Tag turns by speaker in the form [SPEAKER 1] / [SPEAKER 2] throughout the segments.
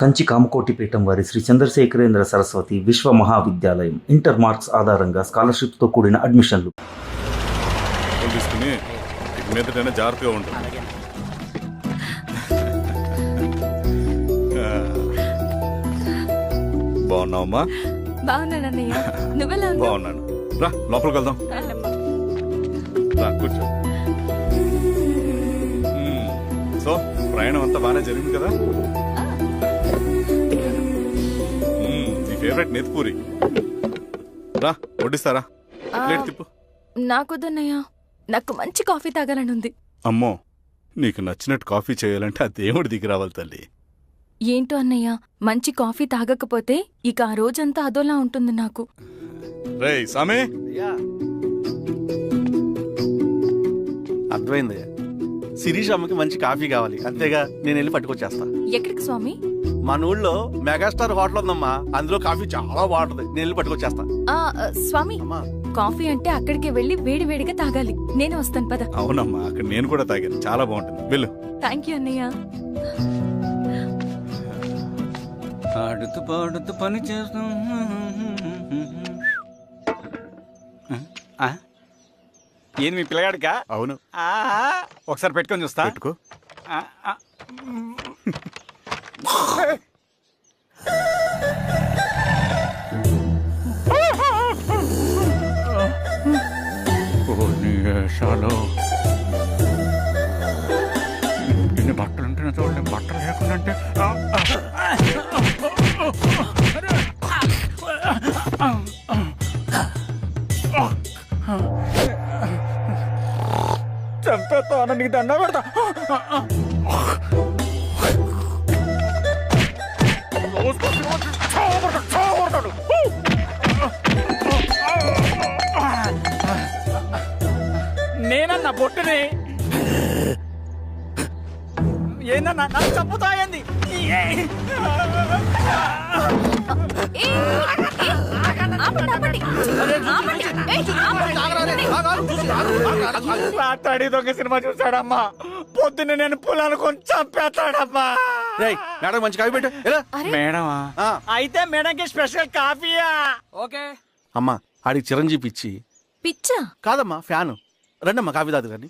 [SPEAKER 1] కంచి కామకోటిపీఠం వారి శ్రీ చంద్రశేఖరేంద్ర సరస్వతి విశ్వ మహావిద్యాలయం inter marks ఆధారంగా స్కాలర్షిప్తో కూడిన అడ్మిషన్లు
[SPEAKER 2] తీసుకుని ఇక మీదటైనా జాగ్రత్తగా ఉంటుంది. బాగున్నావమ్మా?
[SPEAKER 3] బాగున్నానన్నయ్య, నువ్వెలా ఉన్నావు?
[SPEAKER 2] బాగున్నాను. రా లోపలికి వెళ్దాం. రా కూర్చో. సో ప్రయాణం అంతా బాగానే జరిగింది కదా? నీ ఫేవరెట్ నెత్తిపూరి. రా వడ్డిస్తారా? ప్లేట్ తిప్పు.
[SPEAKER 3] నాకొద్దన్నయ్య, నాకు మంచి కాఫీ తాగాలని ఉంది.
[SPEAKER 2] అమ్మో, నీకు నచ్చినట్టు కాఫీ చేయాలంటే ఆ దేవుడి దిగి రావాలి తల్లి.
[SPEAKER 3] ఏంటో అన్నయ్య, మంచి కాఫీ తాగకపోతే ఇక ఆ రోజంతా అదోలా ఉంటుంది నాకు.
[SPEAKER 2] రేయ్ సామే,
[SPEAKER 4] అర్థమైంది. శిరీష్ అమ్మకి మంచి కాఫీ కావాలి, అంతేగా నేను వెళ్ళి పట్టుకొచ్చేస్తా.
[SPEAKER 3] ఎక్కడికి స్వామి?
[SPEAKER 4] మన ఊళ్ళో మెగాస్టార్ హోటల్ ఉందమ్మా, అందులో కాఫీ చాలా బాగుంటది, నేను వెళ్ళి పట్టుకొచ్చేస్తా.
[SPEAKER 3] స్వామి,
[SPEAKER 4] అమ్మా
[SPEAKER 3] కాఫీ అంటే అక్కడికి వెళ్లి వేడివేడిగా తాగాలి. నేను వస్తాను పద.
[SPEAKER 2] అవునమ్మా, అక్కడ నేను కూడా తాగాను, చాలా బాగుంటుంది. వెళ్ళు.
[SPEAKER 3] థ్యాంక్ యూ అన్నయ్య.
[SPEAKER 5] ఆడుతూ పాడుతూ పని చేస్తాం. ఏంది మీ పిల్లగాడికా?
[SPEAKER 2] అవును.
[SPEAKER 5] ఒకసారి పెట్టుకొని చూస్తా.
[SPEAKER 2] పెట్టుకో.
[SPEAKER 5] ఇన్ని బట్టలు ఉంటే చూడండి, బట్టలు లేకుండా అంటే చంపేస్తా, నీకు దండ పెడతా. నేనన్నా బొట్టుని ఏందన్నా నన్ను చంపుతా ఏంది? రాత్రి దొంగ సినిమా చూసాడమ్మా, పొద్దున్న నేను పొలాన్ని కొంచెం చంపేస్తాడమ్మా.
[SPEAKER 4] మేడం మంచి కాఫీ పెట్టు.
[SPEAKER 5] మేడమా? అయితే మేడంకి స్పెషల్ కాఫీయా? ఓకే
[SPEAKER 4] అమ్మా, ఆడికి చిరంజీవి పిచ్చి.
[SPEAKER 3] పిచ్చా?
[SPEAKER 4] కాదమ్మా, ఫ్యాను. రండమ్మా కాఫీ తాదు కానీ.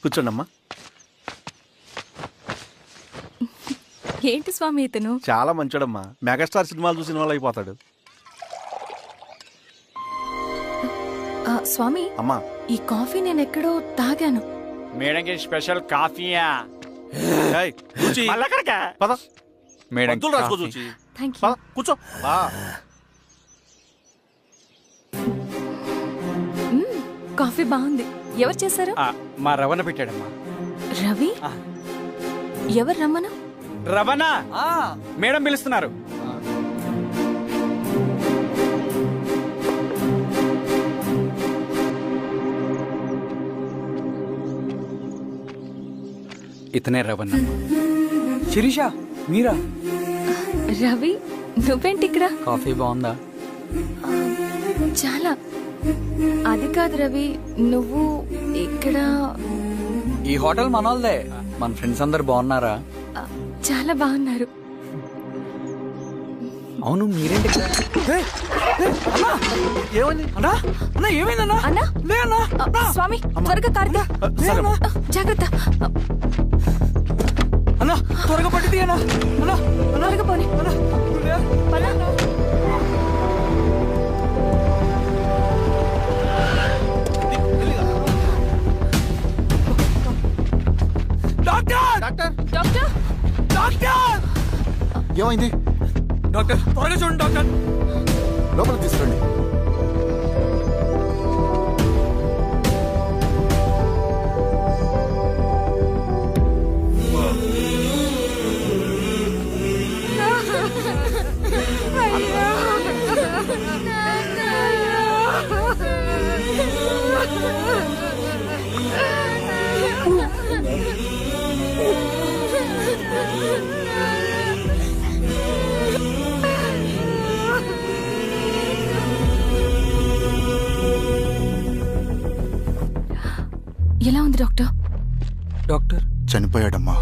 [SPEAKER 4] కూర్చోండి అమ్మా.
[SPEAKER 3] ఏంటి స్వామి ఇతను?
[SPEAKER 4] చాలా మంచోడమ్మా, మెగాస్టార్ సినిమాలు చూసి సినిమాలు అయిపోతాడు.
[SPEAKER 3] స్వామి,
[SPEAKER 4] అమ్మా
[SPEAKER 3] ఈ కాఫీ నేను ఎక్కడో తాగాను.
[SPEAKER 5] మేడంకి స్పెషల్ కాఫీయా?
[SPEAKER 4] పద
[SPEAKER 5] మేడం
[SPEAKER 4] మందులు రాసుకో చూచి.
[SPEAKER 3] Thank you.
[SPEAKER 4] పద కూర్చో.
[SPEAKER 3] కాఫీ బాగుంది. ఎవరు చేశారు?
[SPEAKER 5] మా రవణ పెట్టాడమ్మా.
[SPEAKER 3] రవి? ఎవరు రమ్మను?
[SPEAKER 5] రవణ మేడం పిలుస్తున్నారు. ఇతనే రవణ.
[SPEAKER 6] శిరీష, మీరా?
[SPEAKER 3] రవి, నువ్వేంటి ఇక్కడ?
[SPEAKER 6] కాఫీ బాగుందా?
[SPEAKER 3] చాలా. అది కాదు రవి, నువ్వు ఇక్కడ?
[SPEAKER 6] ఈ హోటల్ మనోల్దే. మన ఫ్రెండ్స్ అందరు బాగున్నారా?
[SPEAKER 3] చాలా బాగున్నారు.
[SPEAKER 6] అవును, మీరేంటి ఇక్కడ?
[SPEAKER 4] ఏమని
[SPEAKER 6] అన్నా, అన్నా ఏమైందన్నా?
[SPEAKER 3] అన్నా,
[SPEAKER 6] లే అన్నా.
[SPEAKER 3] స్వామి త్వరగా కారుతా. జాగ్రత్త.
[SPEAKER 6] అన్నా త్వరగా పట్టిది అన్నా. అన్నా
[SPEAKER 3] త్వరగా పోనీ.
[SPEAKER 4] డాక్టర్
[SPEAKER 3] డాక్టర్,
[SPEAKER 6] డాక్టర్,
[SPEAKER 4] ఏమైంది?
[SPEAKER 6] డాక్టర్ త్వరగా చూడండి డాక్టర్.
[SPEAKER 4] లోపలికి తీసుకురండి.
[SPEAKER 3] ఎలా ఉంది డాక్టర్?
[SPEAKER 6] డాక్టర్
[SPEAKER 2] చనిపోయాడమ్మా.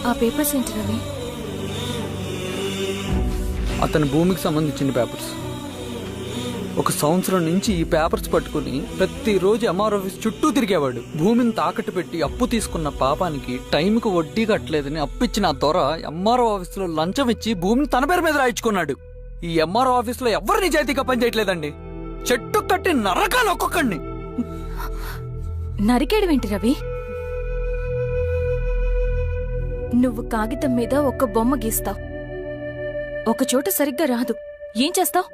[SPEAKER 3] ఆ పేపర్స్ ఏంటి రవి?
[SPEAKER 6] అతని భూమికి సంబంధించిన పేపర్స్. 1 సంవత్సరం నుంచి ఈ పేపర్స్ పట్టుకుని ప్రతిరోజు ఎంఆర్ ఆఫీస్ చుట్టూ తిరిగేవాడు. భూమిని తాకట్టు పెట్టి అప్పు తీసుకున్న పాపానికి టైంకి వడ్డీ కట్టలేదని అప్పిచ్చిన ఆ దొర ఎంఆర్ఓ ఆఫీసులో లంచం ఇచ్చి భూమిని తన పేరు మీద రాయించుకున్నాడు. ఈ ఎంఆర్ఓ ఆఫీసులో ఎవరు నిజాయితీగా పనిచేయట్లేదండి. చెట్టు కట్టి నరకాలు ఒక్కొక్కడిని.
[SPEAKER 3] నరికేయడమేంటి రవి? నువ్వు కాగితం మీద ఒక బొమ్మ గీస్తావు, ఒక చోట సరిగ్గా రాదు, ఏం చేస్తావు?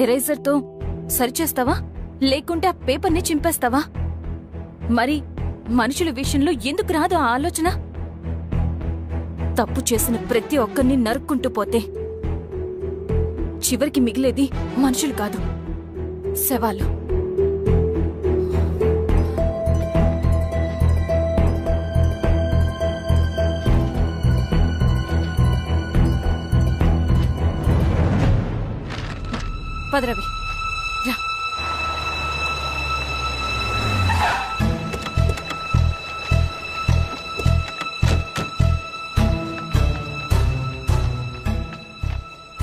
[SPEAKER 3] ఎరేజర్తో సరిచేస్తావా, లేకుంటే ఆ పేపర్ని చింపేస్తావా? మరి మనుషుల విషయంలో ఎందుకు రాదు ఆ ఆలోచన? తప్పు చేసిన ప్రతి ఒక్కరిని నరుక్కుంటూ పోతే చివరికి మిగిలేది మనుషులు కాదు, శవాలు. పదరవి రా.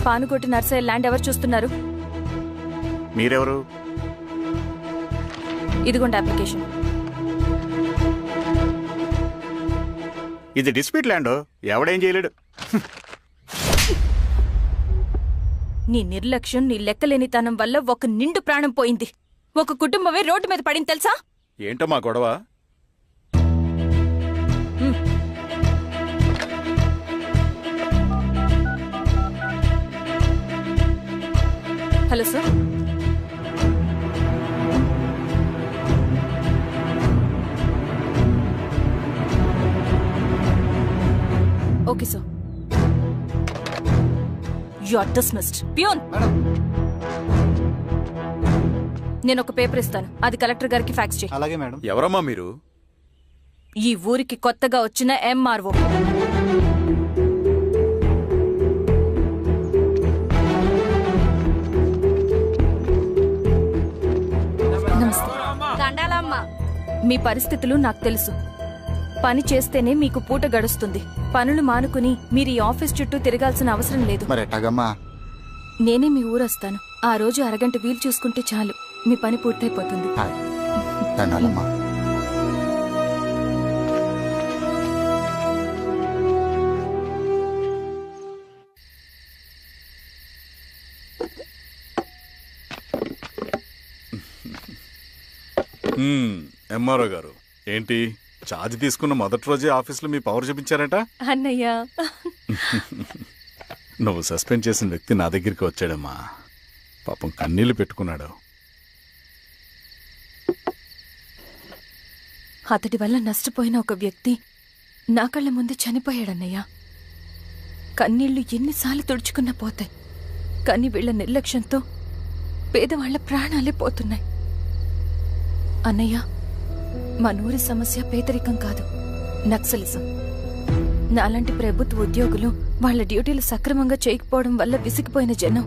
[SPEAKER 3] పానుకోటి నర్సయ్య ల్యాండ్ ఎవరు చూస్తున్నారు?
[SPEAKER 4] మీరెవరు?
[SPEAKER 3] ఇదిగోండి అప్లికేషన్.
[SPEAKER 4] ఇది డిస్ప్యూట్ ల్యాండ్, ఎవడేం చేయలేడు.
[SPEAKER 3] నీ నిర్లక్ష్యం, నీ లెక్కలేనితనం వల్ల ఒక నిండు ప్రాణం పోయింది. ఒక కుటుంబమే రోడ్డు మీద పడింది తెలుసా?
[SPEAKER 4] ఏంటో మా గొడవ?
[SPEAKER 3] Hello sir. Okay sir. You are dismissed. Peon, నేను ఒక పేపర్ ఇస్తాను, అది కలెక్టర్ గారికి ఫ్యాక్స్ చేయి.
[SPEAKER 7] అలాగే మేడం.
[SPEAKER 4] ఎవరమ్మా మీరు?
[SPEAKER 3] ఈ ఊరికి కొత్తగా వచ్చిన ఎంఆర్ఓ. నమస్తే. మీ పరిస్థితులు నాకు తెలుసు. పని చేస్తేనే మీకు పూట గడుస్తుంది. పనులు మానుకుని మీరు ఈ ఆఫీస్ చుట్టూ తిరగాల్సిన అవసరం లేదు.
[SPEAKER 7] మరి ఎట్టాగమ్మా?
[SPEAKER 3] నేనే మీ ఊరొస్తాను. ఆ రోజు అరగంట వీలు చూసుకుంటే చాలు, మీ పని పూర్తయిపోతుంది.
[SPEAKER 7] హాయ్. దండాలమ్మా.
[SPEAKER 2] ఎంఆర్ఓ గారు ఏంటి ఛార్జ్ తీసుకున్న మొదటి రోజే ఆఫీస్లో మీ పవర్ చూపించారట?
[SPEAKER 3] అన్నయ్య,
[SPEAKER 2] నువ్వు సస్పెండ్ చేసిన వ్యక్తి నా దగ్గరికి వచ్చాడమ్మా. పాపం కన్నీళ్లు పెట్టుకున్నాడు.
[SPEAKER 3] అతడి వల్ల నష్టపోయిన ఒక వ్యక్తి నా కళ్ళ ముందు చనిపోయాడన్నయ్య. కన్నీళ్లు ఎన్నిసార్లు తుడుచుకున్నా పోతాయి, కానీ వీళ్ల నిర్లక్ష్యంతో పేదవాళ్ల ప్రాణాలే పోతున్నాయి. అన్నయ్య, మా నూరి సమస్య పేదరికం కాదు, నక్సలిజం. నాలాంటి ప్రభుత్వ ఉద్యోగులు వాళ్ల డ్యూటీలు సక్రమంగా చేయకపోవడం వల్ల విసిగిపోయిన జనం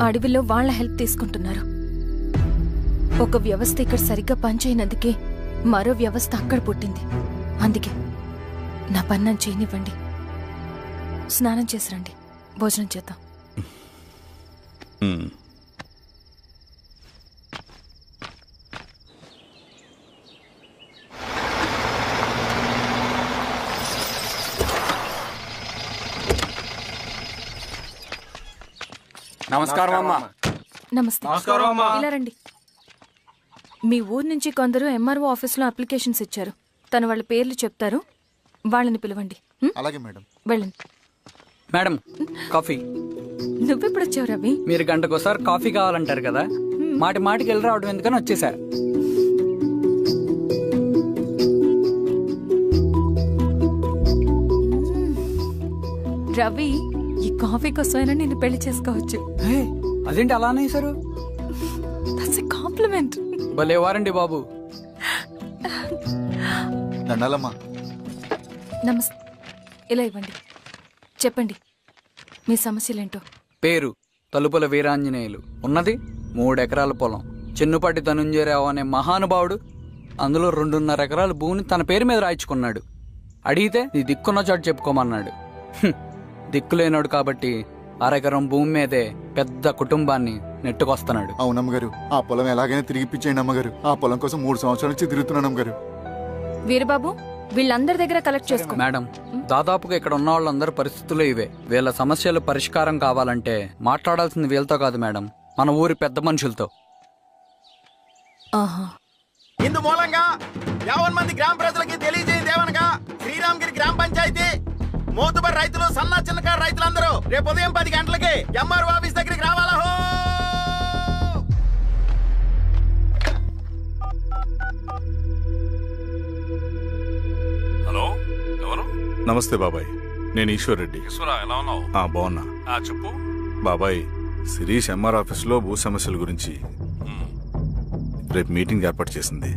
[SPEAKER 3] అడవిలో వాళ్ల హెల్ప్ తీసుకుంటున్నారు. ఒక వ్యవస్థ ఇక్కడ సరిగ్గా పనిచేయనందుకే మరో వ్యవస్థ అక్కడ పుట్టింది. అందుకే నా పన్నం చేయనివ్వండి. స్నానం చేసి రండి, భోజనం చేద్దాం.
[SPEAKER 6] నమస్కారం అమ్మా.
[SPEAKER 3] నమస్తే. ఇలా రండి. మీ ఊరు నుంచి కొందరు ఎంఆర్ఓ ఆఫీస్లో అప్లికేషన్స్ ఇచ్చారు. తను వాళ్ళ పేర్లు చెప్తారు, వాళ్ళని పిలవండి.
[SPEAKER 7] అలాగే మేడం.
[SPEAKER 3] వెళ్ళండి.
[SPEAKER 6] Madam, coffee.
[SPEAKER 3] నువ్వెప్పుడు వచ్చావు రవి?
[SPEAKER 6] మీరు గంటకోసారి కాఫీ కావాలంటారు కదా, మాటి మాటికి వెళ్ళి రావడం ఎందుకని వచ్చేసా.
[SPEAKER 3] రవి, ఈ కాఫీ కోసమైనా నేను పెళ్లి చేసుకోవచ్చు.
[SPEAKER 6] అదేంటి అలా అనేసారు?
[SPEAKER 3] That's a compliment.
[SPEAKER 6] భలేవారండి బాబు.
[SPEAKER 7] దండాలమ్మా.
[SPEAKER 3] నమస్తే. ఇలా ఇవ్వండి. చెప్పండి, మీ సమస్యలేంటో.
[SPEAKER 6] పేరు తలుపుల వీరాంజనేయులు. ఉన్నది 3 ఎకరాల పొలం. చెన్నుపాటి ధనుంజయరావు అనే మహానుభావుడు అందులో 2.5 ఎకరాల భూమిని తన పేరు మీద రాయించుకున్నాడు. అడిగితే నీ దిక్కున్న చోటు చెప్పుకోమన్నాడు. దిక్కులేనాడు కాబట్టి అరెకరం భూమి మీదే పెద్ద కుటుంబాన్ని నెట్టుకొస్తున్నాడు.
[SPEAKER 7] అవునమ్మగారు, ఆ పొలం ఎలాగైనా తిరిగి ఇప్పించేయండి అమ్మగారు. ఆ పొలం కోసం 3 సంవత్సరాల నుంచి తిరుగుతున్నాను అమ్మగారు.
[SPEAKER 3] వీరబాబు, వీళ్ళందరి దగ్గర కలెక్ట్ చేసుకో.
[SPEAKER 6] మేడం, దాదాపుగా ఇక్కడ ఉన్న వాళ్ళందరి పరిస్థితులు ఇవే. వీళ్ళ సమస్యలు పరిష్కారం కావాలంటే మాట్లాడాల్సింది వీళ్ళతో కాదు మేడం, మన ఊరి పెద్ద మనుషులతో.
[SPEAKER 3] ఆహా.
[SPEAKER 4] ఇందు మూలంగా 50 మంది గ్రామ ప్రజలకి తెలియజేయదేవనగా శ్రీరామగిరి గ్రామ పంచాయతీ మోతుబరి రైతులు, సన్న చిన్నకారు రైతులందరూ రేపు ఉదయం 10 గంటలకి ఎంఆర్ఓ ఆఫీస్ దగ్గరికి రావాలా.
[SPEAKER 2] హలో, ఎవరు? నమస్తే బాబాయ్, నేను ఈశ్వర్ రెడ్డి. ఎలా ఉన్నావు? బాగున్నా. చెప్పు బాబాయ్. శిరీష్ ఎంఆర్ ఆఫీస్లో భూ సమస్యల గురించి రేపు మీటింగ్ ఏర్పాటు చేసింది.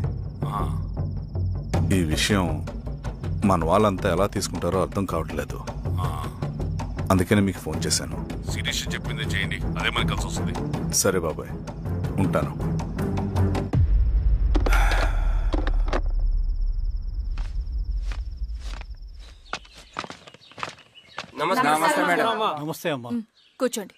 [SPEAKER 2] ఈ విషయం మన వాళ్ళంతా ఎలా తీసుకుంటారో అర్థం కావట్లేదు. అందుకనే మీకు ఫోన్ చేశాను.
[SPEAKER 8] శిరీష్ చెప్పింది చేయండి, అదే మనకి కలిసి వస్తుంది.
[SPEAKER 2] సరే బాబాయ్, ఉంటాను.
[SPEAKER 5] నమస్తే అమ్మా.
[SPEAKER 3] కూర్చోండి.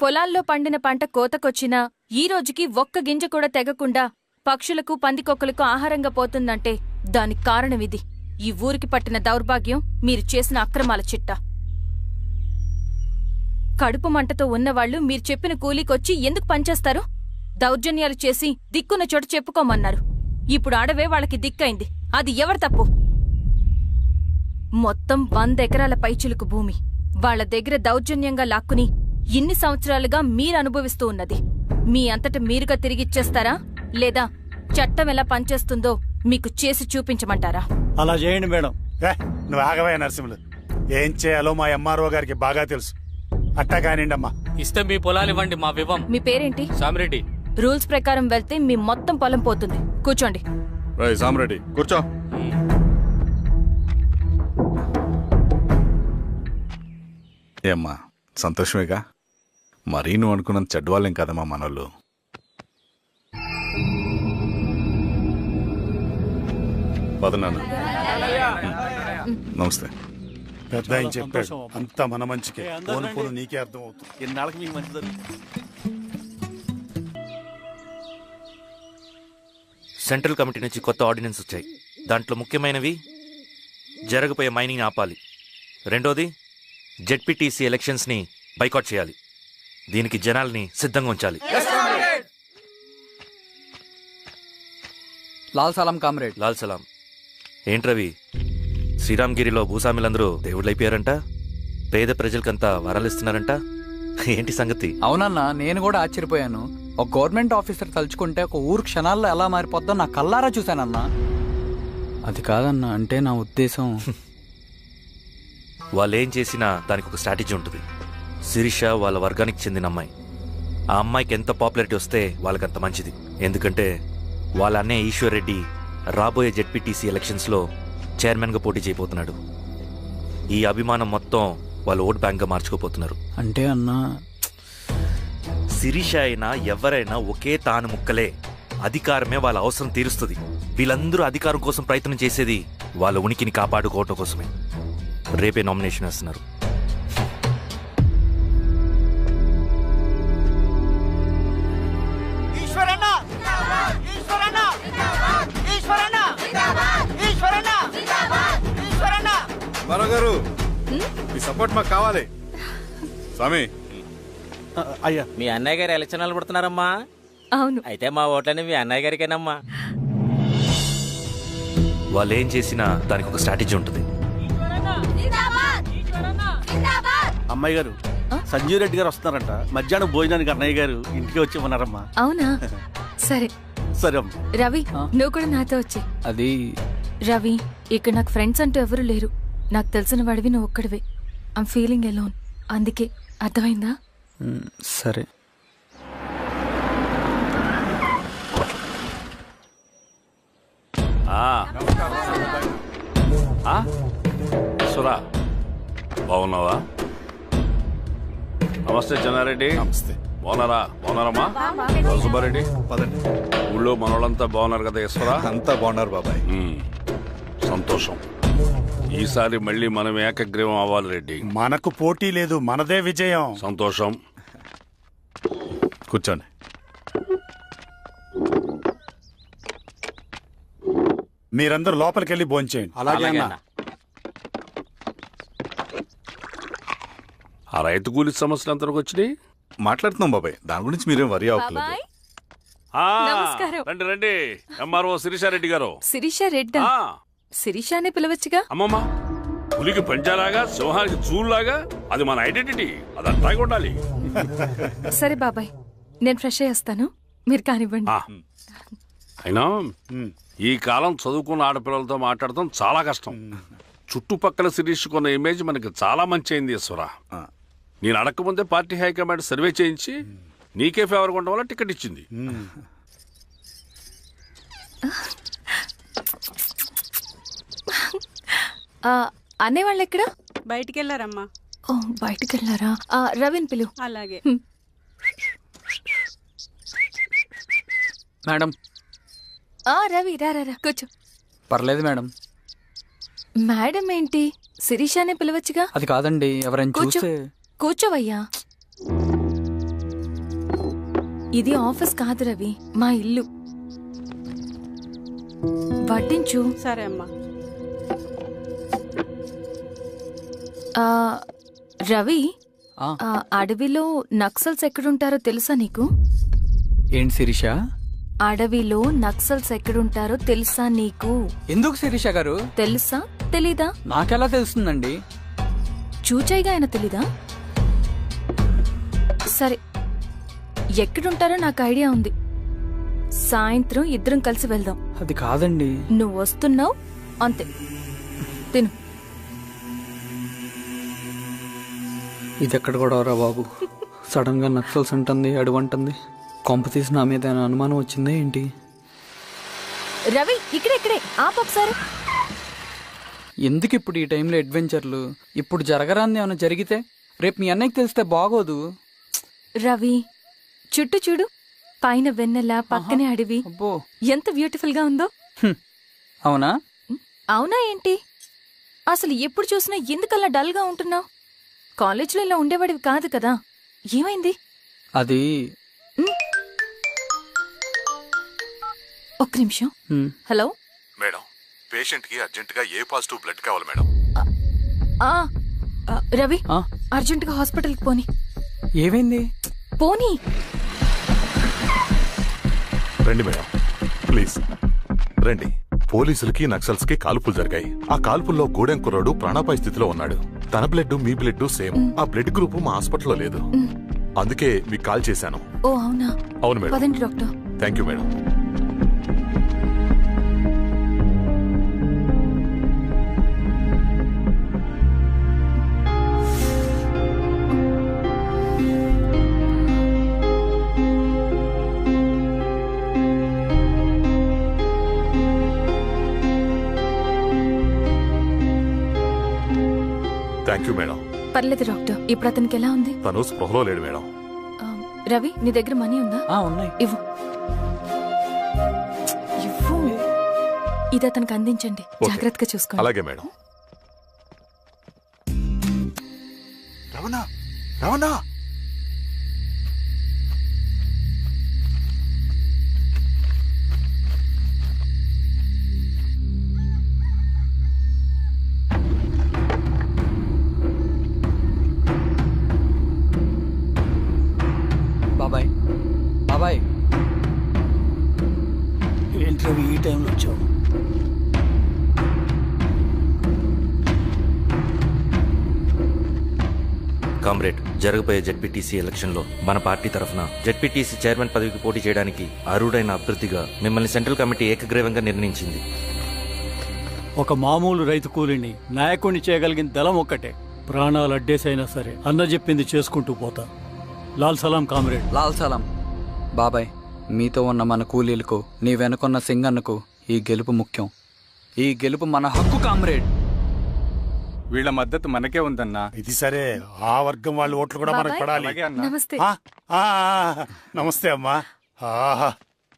[SPEAKER 3] పొలాల్లో పండిన పంట కోతకొచ్చినా ఈ రోజుకి ఒక్క గింజ కూడా తెగకుండా పక్షులకు, పందికొక్కలకు ఆహారంగా పోతుందంటే దానికి కారణమిది. ఈ ఊరికి పట్టిన దౌర్భాగ్యం మీరు చేసిన అక్రమాల చిట్టా. కడుపు మంటతో ఉన్నవాళ్లు మీరు చెప్పిన కూలీకొచ్చి ఎందుకు పనిచేస్తారు? దౌర్జన్యాలు చేసి దిక్కున్న చోట చెప్పుకోమన్నారు. ఇప్పుడు అడవే వాళ్ళకి దిక్కైంది. అది ఎవరి తప్పు? మొత్తం 100 ఎకరాల పైచిలుకు భూమి వాళ్ల దగ్గర దౌర్జన్యంగా లాక్కుని ఇన్ని సంవత్సరాలుగా మీరు అనుభవిస్తూ ఉన్నది. మీ అంతట మీరుగా తిరిగిచ్చేస్తారా, లేదా చట్టం ఎలా పనిచేస్తుందో మీకు చేసి చూపించమంటారా?
[SPEAKER 5] అలా చేయండి మేడం. నువ్వు ఆగవే నరసింహులు. ఏం చేయాలో మా ఎంఆర్ఓ గారికి బాగా తెలుసు. అట్టా కానివ్వండి అమ్మా.
[SPEAKER 9] ఇస్తే మీ పొలాలు ఇవ్వండి, మా వివం.
[SPEAKER 3] మీ పేరేంటి?
[SPEAKER 9] సామిరెడ్డి.
[SPEAKER 3] రూల్స్ ప్రకారం వెళ్తే మీ మొత్తం పొలం పోతుంది. కూర్చోండి.
[SPEAKER 2] సామిరెడ్డి కూర్చో. ఏమ్మా, సంతోషమేగా? మరీ నువ్వు అనుకున్నంత చెడ్డవాళ్ళేం కదమ్మా మనోళ్ళు. పదనాన్న. నమస్తే.
[SPEAKER 5] పెద్ద ఆయన చెప్పాడు, అంతా మన మంచికే. పోను పోను నీకే అర్థం అవుతుంది.
[SPEAKER 4] ఎన్నాళ్ళకి మీకు మంచి జరుగుతుంది.
[SPEAKER 10] సెంట్రల్ కమిటీ నుంచి కొత్త ఆర్డినెన్స్ వచ్చాయి. దాంట్లో ముఖ్యమైనవి జరగబోయే మైనింగ్ ఆపాలి, రెండోది జెడ్పీటీసీ ఎలక్షన్స్ని బైకాట్ చేయాలి, దీనికి జనాల్ని సిద్ధంగా ఉంచాలి.
[SPEAKER 6] లాల్ సలాం కామ్రేడ్.
[SPEAKER 10] లాల్ సలాం. ఏంట్రవి, శ్రీరామగిరిలో భూస్వాములందరూ దేవుళ్ళైపోయారంట, పేద ప్రజలకంతా వరాలిస్తున్నారంట, ఏంటి సంగతి?
[SPEAKER 6] అవునన్నా, నేను కూడా ఆశ్చర్యపోయాను. ఒక గవర్నమెంట్ ఆఫీసర్ తలుచుకుంటే ఒక ఊరు క్షణాల్లో ఎలా మారిపోద్దో నా కల్లారా చూశానన్నా. అది కాదన్నా, అంటే నా ఉద్దేశం
[SPEAKER 10] వాళ్ళు ఏం చేసినా దానికి ఒక స్ట్రాటజీ ఉంటుంది. శిరీష వాళ్ళ వర్గానికి చెందిన అమ్మాయి. ఆ అమ్మాయికి ఎంత పాపులారిటీ వస్తే వాళ్ళకంత మంచిది. ఎందుకంటే వాళ్ళ అన్నయ్య ఈశ్వర్ రెడ్డి రాబోయే జెడ్పీటీసీ ఎలక్షన్స్లో చైర్మన్గా పోటీ చేయబోతున్నాడు. ఈ అభిమానం మొత్తం వాళ్ళు ఓట్ బ్యాంక్గా మార్చుకోపోతున్నారు.
[SPEAKER 6] అంటే అన్నా,
[SPEAKER 10] శిరీష అయినా ఎవరైనా ఒకే తాను ముక్కలే. అధికారమే వాళ్ళ అవసరం తీరుస్తుంది. వీళ్ళందరూ అధికారం కోసం ప్రయత్నం చేసేది వాళ్ళ ఉనికిని కాపాడుకోవటం కోసమే. రేపే నామినేషన్ వేస్తున్నారు.
[SPEAKER 2] గారు, మీ సపోర్ట్ మాకు కావాలి. స్వామి,
[SPEAKER 4] అయ్యా,
[SPEAKER 9] మీ అన్నయ్య గారు ఎలక్షన్లు పడుతున్నారమ్మా.
[SPEAKER 3] అవును.
[SPEAKER 9] అయితే మా ఓట్లని మీ అన్నయ్య గారికేనమ్మా.
[SPEAKER 10] వాళ్ళు ఏం చేసినా దానికి ఒక స్ట్రాటజీ ఉంటుంది.
[SPEAKER 4] అమ్మాయి గారు, సంజీవ్ రెడ్డి గారు వస్తున్నారంట. మధ్యాహ్నం భోజనానికి అన్నయ్య గారు ఇంటికి వచ్చి ఉన్నారమ్మా.
[SPEAKER 3] అవునా? సరే
[SPEAKER 4] సరే అమ్మా.
[SPEAKER 3] రవి, నువ్వు కూడా నాతో వచ్చి.
[SPEAKER 6] అది
[SPEAKER 3] రవి, ఇక్కడ నాకు ఫ్రెండ్స్ అంటూ ఎవరు లేరు. నాకు తెలిసిన వాడివి నువ్వు ఒక్కడివే. I'm feeling alone. అందుకే, అర్థమైందా?
[SPEAKER 6] సరే.
[SPEAKER 8] సురా, బాగున్నావా? నమస్తే జనారెడ్డి.
[SPEAKER 2] నమస్తే.
[SPEAKER 8] బాగున్నారమ్మా సుబ్బారెడ్డి పదండి. ఊళ్ళో మనోళ్ళంతా బాగున్నారు కదా ఈశ్వరా?
[SPEAKER 2] అంతా బాగున్నారు బాబాయ్.
[SPEAKER 8] సంతోషం. ఈసారి మళ్ళీ మనం ఏకగ్రీవం అవ్వాలి రెడ్డి.
[SPEAKER 5] మనకు పోటీ లేదు, మనదే విజయం.
[SPEAKER 8] సంతోషం.
[SPEAKER 2] కూర్చోండి.
[SPEAKER 5] మీరందరూ లోపలికి వెళ్ళి భోంచేయండి.
[SPEAKER 9] అలాగే అన్న.
[SPEAKER 8] ఆ రైతు కూలి సమస్యలు ఎంతవరకు వచ్చినాయి?
[SPEAKER 2] మాట్లాడుతున్నాం బాబాయ్, దాని గురించి మీరేం వరి అవ్వట్లేదు.
[SPEAKER 3] బాబాయ్
[SPEAKER 8] ఆ,
[SPEAKER 3] నమస్కారం.
[SPEAKER 8] రండి రండి. ఎంఆర్ఓ శిరీషారెడ్డి గారు.
[SPEAKER 3] శిరీష రెడ్డా?
[SPEAKER 8] ఆ,
[SPEAKER 3] శిరీష అనే పిలవచ్చుగా.
[SPEAKER 8] అమ్మమ్మ, పులికి పంచాలాగా సింహానికి జూలాగా అది మన ఐడెంటిటీ, అది అట్టాగే ఉండాలి.
[SPEAKER 3] సరే బాబాయ్, నేను ఫ్రెష్ అయ్యి వస్తాను, మీరు కానివ్వండి.
[SPEAKER 8] ఆ, అయినా ఈ కాలం చదువుకున్న ఆడపిల్లలతో మాట్లాడటం చాలా కష్టం. చుట్టుపక్కల శిరీష్ కొన్న ఇమేజ్ మనకి చాలా మంచి అయింది ఈశ్వర. నేను అడగకముందే పార్టీ హైకమాండ్ సర్వే చేయించి నీకే ఫేవర్ ఉండడం వల్ల టికెట్ ఇచ్చింది.
[SPEAKER 3] అనేవాళ్ళు ఎక్కడ?
[SPEAKER 11] బయటికి వెళ్ళారమ్మా.
[SPEAKER 3] ఓ, బయటికి వెళ్ళారా? రవిని పిలువు.
[SPEAKER 11] అలాగే.
[SPEAKER 6] మేడం.
[SPEAKER 3] రవి రా రా రా, కూర్చో.
[SPEAKER 6] పర్లేదు మేడం.
[SPEAKER 3] మేడం ఏంటి, శిరీషానే పిలవచ్చుగా.
[SPEAKER 6] అది కాదండి, ఎవరైనా
[SPEAKER 3] కూర్చో.
[SPEAKER 6] చూస్తే.
[SPEAKER 3] కూర్చోవయ్యా. ఇది ఆఫీస్ కాదు రవి, మా ఇల్లు. వడ్డించు.
[SPEAKER 11] సరే అమ్మా.
[SPEAKER 3] రవి,
[SPEAKER 6] ఆ.
[SPEAKER 3] అడవిలో నక్సల్స్ ఎక్కడుంటారో తెలుసా నీకు?
[SPEAKER 6] ఏంటి శిరీష?
[SPEAKER 3] అడవిలో నక్సల్స్ ఎక్కడుంటారో తెలుసా నీకు?
[SPEAKER 6] ఎందుకు శిరీష గారు?
[SPEAKER 3] తెలుసా తెలీదా?
[SPEAKER 6] నాకెలా తెలుస్తుందండి?
[SPEAKER 3] చూచాయిగా ఆయన తెలీదా? సరే, ఎక్కడుంటారో నాకు ఐడియా ఉంది. సాయంత్రం ఇద్దరం కలిసి వెళ్దాం.
[SPEAKER 6] అది కాదండి.
[SPEAKER 3] నువ్వు వస్తున్నావు అంతే, తిను.
[SPEAKER 6] ఇది ఎక్కడ కూడా రా బాబు, సడన్ గా నక్సల్స్ అంటుంది, అడువంటుంది. కొంప తీసి నా మీద ఏమైనా అనుమానం వచ్చిందా ఏంటి?
[SPEAKER 3] రవి, ఇక్కడే ఆపొకసారి.
[SPEAKER 6] ఎందుకు ఇప్పుడు ఈ టైంలో అడ్వెంచర్లు? ఇప్పుడు జరగరాంది ఏమైనా జరిగితే రేపు మీ అన్నయ్యకి తెలిస్తే బాగోదు.
[SPEAKER 3] రవి, చుట్టూ చూడు, పైన వెన్నెల, పక్కనే అడవి.
[SPEAKER 6] అబ్బో,
[SPEAKER 3] ఎంత బ్యూటిఫుల్ గా ఉందో.
[SPEAKER 6] అవునా?
[SPEAKER 3] అవునా ఏంటి? అసలు ఎప్పుడు చూసినా ఎందుకల్లా డల్ గా ఉంటున్నావు? కాలేజీలో ఇలా ఉండేవాడివి కాదు కదా, ఏమైంది?
[SPEAKER 6] అది
[SPEAKER 3] ఒక్క నిమిషం. హలో
[SPEAKER 8] మేడం, పేషెంట్ కి అర్జెంట్ గా ఏ పాజిటివ్ బ్లడ్ కావాలి మేడం.
[SPEAKER 3] రవి, అర్జెంట్ గా హాస్పిటల్కి పోని.
[SPEAKER 6] ఏమైంది?
[SPEAKER 3] పోనీ.
[SPEAKER 8] రండి మేడం, ప్లీజ్ రండి. పోలీసులకి నక్సల్స్ కి కాల్పులు జరిగాయి. ఆ కాల్పుల్లో గూడెం కుర్రాడు ప్రాణాపాయ స్థితిలో ఉన్నాడు. తన బ్లడ్ మీ బ్లడ్ సేమ్. ఆ బ్లడ్ గ్రూప్ మా హాస్పిటల్లో లేదు, అందుకే మీకు కాల్ చేశాను.
[SPEAKER 3] ఓ అవునా?
[SPEAKER 8] అవును మేడం.
[SPEAKER 3] పదండి doctor.
[SPEAKER 8] Thank you madam. Thank you madam.
[SPEAKER 3] పర్లేదు డాక్టర్, ఇప్పుడు అతనికి ఎలా ఉంది?
[SPEAKER 8] తను స్పృహలో లేడు మేడం.
[SPEAKER 3] రవి, నీ దగ్గర మనీ ఉందా?
[SPEAKER 6] ఉన్నాయి.
[SPEAKER 3] ఇవ్వు. ఇది అతనికి అందించండి, జాగ్రత్తగా చూసుకోండి.
[SPEAKER 8] అలాగే మేడం. రవణ, రవణ.
[SPEAKER 6] బాబాయ్, బాబాయ్.
[SPEAKER 5] ఏంటి ఈ టైంలో వచ్చావు?
[SPEAKER 10] కామ్రేడ్, జరగబోయే జెడ్పీటీసీ ఎలక్షన్లో మన పార్టీ తరఫున జెడ్పీటీసీ చైర్మన్ పదవికి పోటీ చేయడానికి అర్హుడైన అభ్యర్థిగా మిమ్మల్ని సెంట్రల్ కమిటీ ఏకగ్రీవంగా నిర్ణయించింది.
[SPEAKER 12] ఒక మామూలు రైతు కూలిని నాయకుడిని చేయగలిగిన దళం ఒక్కటే. ప్రాణాలు అడ్డేసైనా సరే అన్న చెప్పింది చేసుకుంటూ పోతా. లాల్ సలాం కామ్రేడ్.
[SPEAKER 6] లాల్ సలాం. బాబాయ్, మీతో ఉన్న మన కూలీలకు, నీ వెనుకున్న సింగన్నకు ఈ గెలుపు ముఖ్యం. ఈ గెలుపు మన హక్కు కామ్రేడ్.
[SPEAKER 11] వీళ్ళ మద్దతు మనకే ఉందన్నా.
[SPEAKER 5] ఇది సరే, ఆ వర్గం వాళ్ళ ఓట్లు కూడా మనకు
[SPEAKER 3] బాబాయ్.
[SPEAKER 5] పడాలి.
[SPEAKER 11] అలాగే అన్నా.
[SPEAKER 3] నమస్తే.
[SPEAKER 5] నమస్తే అమ్మా. ఆహా,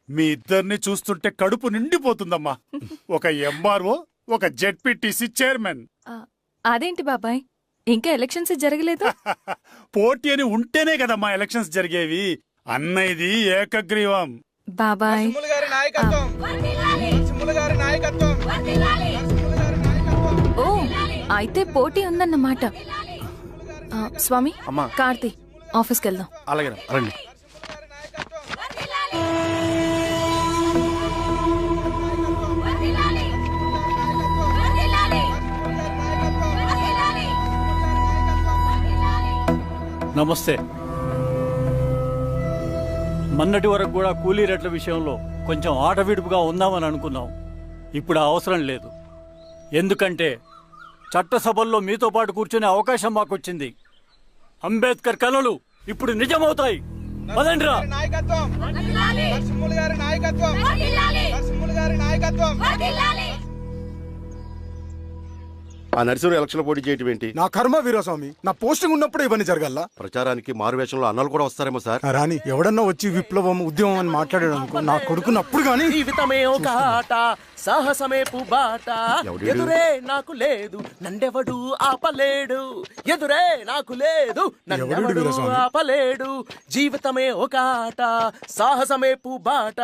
[SPEAKER 5] మీ ఇద్దరిని చూస్తుంటే కడుపు నిండిపోతుందమ్మా. ఒక ఎంఆర్ఓ, ఒక జెడ్పీటీసీ చైర్మన్.
[SPEAKER 3] అదేంటి బాబాయ్, ఇంకా ఎలక్షన్స్ జరగలేదు?
[SPEAKER 5] పోటీ అని ఉంటేనే కదమ్మా ఎలక్షన్స్ జరిగేవి. అన్నయ్యది ఏకగ్రీవం.
[SPEAKER 3] బాబాయ్, ఓ అయితే పోటీ ఉందన్నమాట. స్వామి, కార్తీ, ఆఫీస్కి వెళ్దాం.
[SPEAKER 4] అలాగే రండి.
[SPEAKER 12] నమస్తే. మొన్నటి వరకు కూడా కూలీ రేట్ల విషయంలో కొంచెం ఆట విడుపుగా ఉందామని అనుకున్నాం. ఇప్పుడు ఆ అవసరం లేదు. ఎందుకంటే చట్టసభల్లో మీతో పాటు కూర్చునే అవకాశం మాకు వచ్చింది. అంబేద్కర్ కలలు ఇప్పుడు నిజమవుతాయి. పదండ్రా.
[SPEAKER 13] ఆ నరసింహ ఎలక్షన్ పోటీ చేయటం ఏంటి?
[SPEAKER 14] నా కర్మ వీరస్వామి, నా పోస్టింగ్ ఉన్నప్పుడు ఇవన్నీ జరగాల.
[SPEAKER 13] ప్రచారానికి మారువేషంలో అన్నలు కూడా వస్తారేమో సార్.
[SPEAKER 14] రాని ఎవడన్నా వచ్చి విప్లవం ఉద్యమం అని మాట్లాడాడు అనుకో, నా కొడుకున్నప్పుడు గానీ.
[SPEAKER 15] జీవితమే ఒక ఆట, సాహసమే పుబాట, ఎదురే నాకు లేదు నన్నెవడు ఆపలేడు, ఎదురే నాకు లేదు నన్నెవడు ఆపలేడు, జీవితమే ఒక ఆట, సాహసమే పుబాట.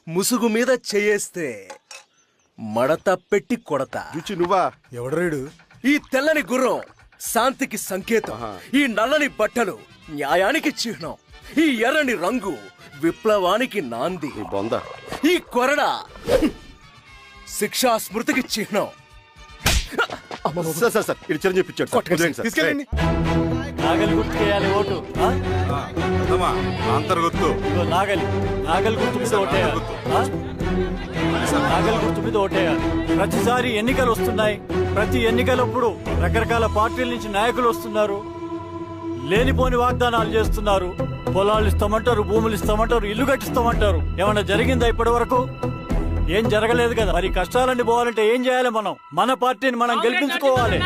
[SPEAKER 15] ముసుగు మీద చేయేస్తే మడత పెట్టి కొడతా.
[SPEAKER 13] నువ్వా?
[SPEAKER 14] ఎవడరేడు?
[SPEAKER 15] ఈ తెల్లని గుర్రం శాంతికి సంకేతం, ఈ నల్లని బట్టలు న్యాయానికి చిహ్నం, ఈ ఎర్రని రంగు విప్లవానికి నాంది, ఈ కొరడ శిక్షా స్మృతికి చిహ్నం.
[SPEAKER 13] చిరంజీవి పిచ్చాడు.
[SPEAKER 12] నాగలి గుర్తుకేయాలి ఓటు. నాగలి గుర్తు మీద ఓటేయాలి. నాగలి గుర్తు మీద ఓటేయాలి. ప్రతిసారి ఎన్నికలు వస్తున్నాయి. ప్రతి ఎన్నికలప్పుడు రకరకాల పార్టీల నుంచి నాయకులు వస్తున్నారు. లేనిపోని వాగ్దానాలు చేస్తున్నారు. పొలాలు ఇస్తామంటారు, భూములు ఇస్తామంటారు, ఇల్లు కట్టిస్తామంటారు. ఏమన్నా జరిగిందా ఇప్పటి వరకు? ఏం జరగలేదు కదా. మరి కష్టాలన్నీ పోవాలంటే ఏం చేయాలి? మనం మన పార్టీని మనం గెలిపించుకోవాలి.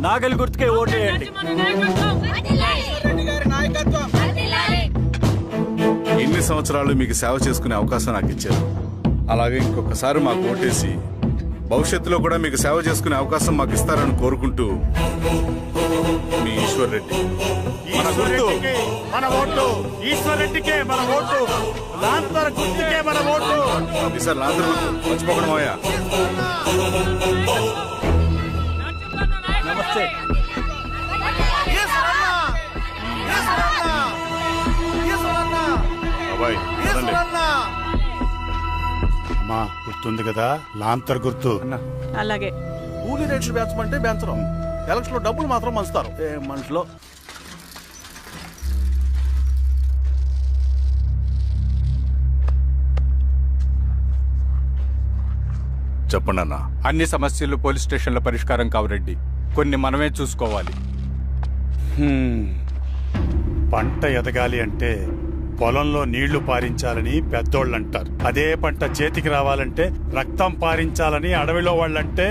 [SPEAKER 12] నాగలి గుర్తుకే ఓటేయండి.
[SPEAKER 2] ఇన్ని సంవత్సరాలు మీకు సేవ చేసుకునే అవకాశం నాకు ఇచ్చారు. అలాగే ఇంకొకసారి మాకు ఓటేసి భవిష్యత్తులో కూడా మీకు సేవ చేసుకునే అవకాశం మాకు ఇస్తారని కోరుకుంటూ, మీ ఈశ్వర్ రెడ్డి.
[SPEAKER 5] మన గుర్తు, మన ఓటు ఈశ్వర్ రెడ్డికే, మన ఓటు లాంతర్ గుర్తుకే, మన ఓటు.
[SPEAKER 2] సార్ లాంతర్ గుర్తు మర్చిపోకడం మాయా.
[SPEAKER 12] నమస్తే.
[SPEAKER 5] అమ్మా, గుర్తుంది కదా లాంతర్ గుర్తు.
[SPEAKER 15] అలాగే.
[SPEAKER 4] కూలీ రేట్లు పెంచమంటే పెంచడం, ఎలక్షన్ లో డబ్బులు మాత్రం మంచుతారు. ఏ మనుషులో.
[SPEAKER 2] చెప్పండి అన్న.
[SPEAKER 11] అన్ని సమస్యలు పోలీస్ స్టేషన్లో పరిష్కారం కావు రెడ్డి, కొన్ని మనమే చూసుకోవాలి.
[SPEAKER 5] పంట ఎదగాలి అంటే పొలంలో నీళ్లు పారించాలని పెద్దోళ్ళంటారు. అదే పంట చేతికి రావాలంటే రక్తం పారించాలని అడవిలో వాళ్ళంటే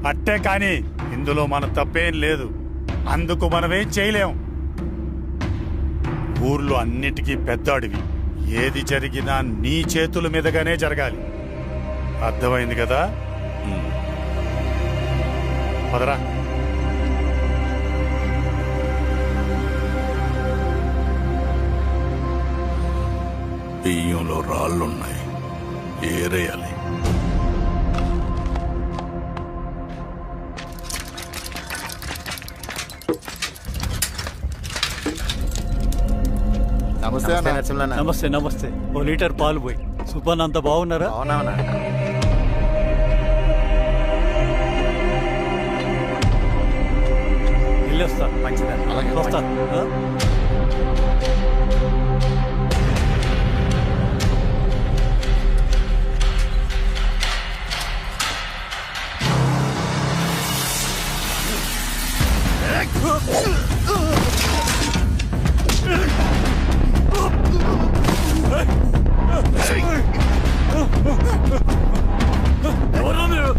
[SPEAKER 5] అట్టే. కాని ఇందులో మన తప్పేం లేదు. అందుకు మనమేం చేయలేం. ఊర్లో అన్నిటికీ పెద్ద అడవి. ఏది జరిగినా నీ చేతుల మీదగానే జరగాలి. అర్థమైంది కదా? పదరా.
[SPEAKER 2] బియ్యంలో రాళ్ళున్నాయి, ఏరేయాలి.
[SPEAKER 12] నమస్తే. నమస్తే. ఓ లీటర్ పాలు పోయి. సుపన్ అంత బాగున్నారా? వెళ్ళొస్తా. వస్తా. ఎవరు మీరు?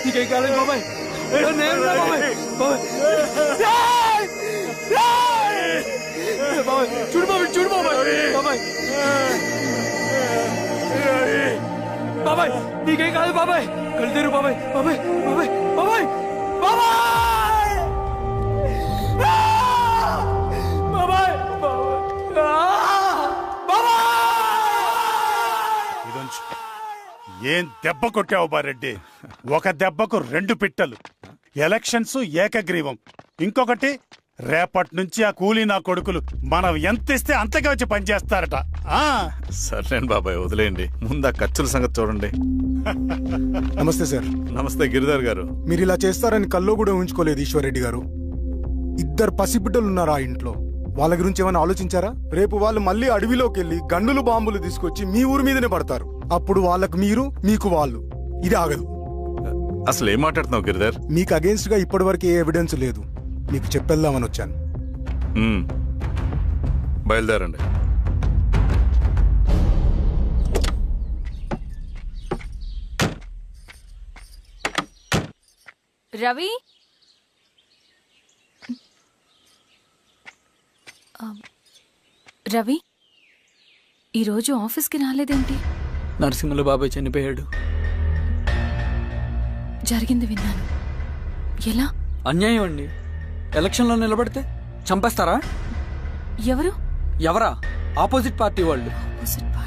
[SPEAKER 6] నీకేం కాలేదు బాబాయ్, నేను బాబాయ్. బాబాయ్ చూడు బాబాయ్, చూడు బాబాయ్. బాబాయ్ బాబాయ్ నీకేం కాదు బాబాయ్, కళ్ళు తెరు బాబాయ్. బాబాయ్ బాబాయ్ బాబాయ్ బాబాయ్ బాబాయ్
[SPEAKER 5] ఇదొంచు. ఏం దెబ్బ కొట్టావు బారెడ్డి? ఒక దెబ్బకు 2 పిట్టలు. ఎలక్షన్స్ ఏకగ్రీవం. ఇంకొకటి, రేపటి నుంచి ఆ కూలీ నా కొడుకులు మనం ఎంత ఇస్తే అంతగా వచ్చి పనిచేస్తారట.
[SPEAKER 2] సర్లేండి బాబాయ్, వదిలేయండి. ముందు ఆ ఖర్చుల సంగతి చూడండి.
[SPEAKER 14] నమస్తే సార్.
[SPEAKER 2] నమస్తే గిరిధర్ గారు.
[SPEAKER 14] మీరు ఇలా చేస్తారని కల్లో కూడా ఊహించుకోలేదు ఈశ్వర్రెడ్డి గారు. 2 పసిబిడ్డలు ఉన్నారు ఆ ఇంట్లో. వాళ్ళ గురించి ఏమైనా ఆలోచించారా? రేపు వాళ్ళు మళ్ళీ అడవిలోకి వెళ్ళి గన్నులు బాంబులు తీసుకొచ్చి మీ ఊరి మీదనే పడతారు. అప్పుడు వాళ్ళకు మీరు, మీకు వాళ్ళు. ఇది ఆగదు.
[SPEAKER 2] అసలు ఏం మాట్లాడుతున్నావు గిరిధర్?
[SPEAKER 14] మీకు అగేన్స్ట్ గా ఇప్పటివరకు ఏ ఎవిడెన్స్ లేదు. మీకు చెప్పేద్దామని వచ్చాను.
[SPEAKER 2] బయలుదేరండి.
[SPEAKER 3] రవి, రవి ఈరోజు ఆఫీస్కి రాలేదేంటి?
[SPEAKER 6] నరసింహుల బాబాయ్ చనిపోయాడు.
[SPEAKER 3] జరిగింది విన్నాను. ఎలా?
[SPEAKER 6] అన్యాయం అండి. ఎలక్షన్లో నిలబడితే చంపేస్తారా?
[SPEAKER 3] ఎవరు?
[SPEAKER 6] ఎవరా? ఆపోజిట్ పార్టీ వాళ్ళు.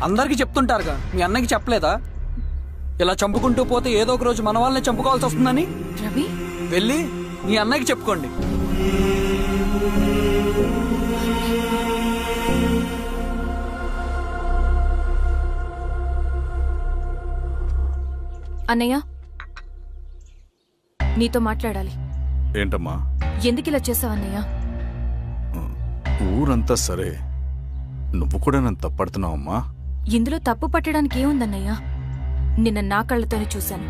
[SPEAKER 6] అందరికీ చెప్తుంటారుగా, మీ అన్నకి చెప్పలేదా? ఇలా చంపుకుంటూ పోతే ఏదో ఒక రోజు మన వాళ్ళని చంపుకోవాల్సి వస్తుందని.
[SPEAKER 3] రవి,
[SPEAKER 6] వెళ్ళి మీ అన్నకి చెప్పుకోండి.
[SPEAKER 3] అన్నయ్య, నీతో మాట్లాడాలి.
[SPEAKER 2] ఏంటమ్మా?
[SPEAKER 3] ఎందుకు ఇలా చేసావు అన్నయ్య?
[SPEAKER 2] ఊరంతా సరే, నువ్వు కూడా నన్ను తప్పడుతున్నావమ్మా.
[SPEAKER 3] ఇందులో తప్పు పట్టడానికి ఏముందన్నయ్య? నిన్న నా కళ్ళతోనే చూశాను.